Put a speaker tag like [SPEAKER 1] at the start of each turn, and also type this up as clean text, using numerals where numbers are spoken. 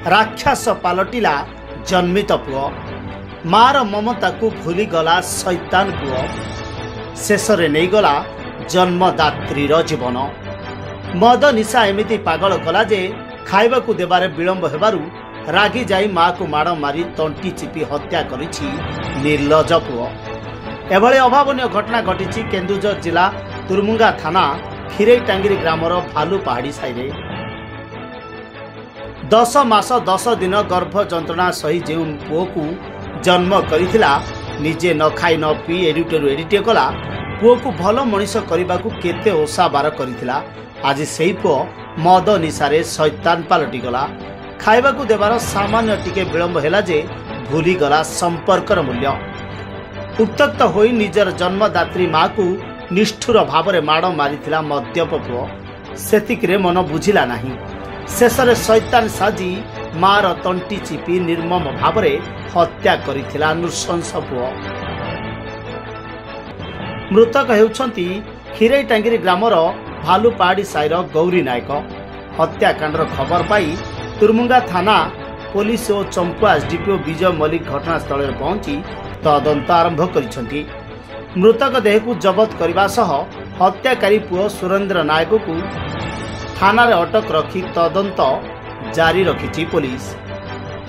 [SPEAKER 1] राक्षस पालटिला जन्मित पुओ मार ममता को भूलीगला शैतान पुओ शेषरे नहीं गला जन्मदात्री जीवन मद निशा एमिति पागल कला जे खाइबा को देबारे विलंब हेबारु रागी जाई माँ को माड़ मारी तंटी चिपी हत्या करिछि निर्लज पुओ। एभली अभावनीय घटना घटी केन्दुझर जिला तुरमुंगा थाना खिरेटांगिरी ग्रामर भालू पहाड़ी साइरे 10 मास 10 दिन गर्भ जंत्रणा सही जो पुओ को जन्म करिथिला निजे न खाई न पी एडिटेरु एडिटे कला पुओ को भल मनीष करने को केते ओसा बार करिथिला आज सेही पुओ मद निशारे शैतान पालटी गला खाइबा को देवार सामान्य टिके विलंब हैला जे भूली गला संपर्कर मूल्य उत्तक्त होई निजर जन्मदात्री माँ को निष्ठुर भावरे माड़ मारिथिला मद्यप पुओ सेतिकरे मन बुझिला नाही शेषरे शैतान साजी मार तंटी चिपी निर्मम भावरे हत्या करिथिला नृशंस पुओ। मृतक हेउछंती खिरेटांगिरी ग्रामर भालू पहाड़ी साइर गौरी नायक हत्याकांडर खबर पाई तुरमुंगा थाना पुलिस और चंपुआ एसडीपीओ विजय मल्लिक घटनास्थल पहुंची तदंत आरंभ करिसेंती। मृतक देह को जबत करने सह हत्याकारी पुओ सुरेंद्र नायक को थाना रे अटक रखी तदंत जारी रखिछि पुलिस।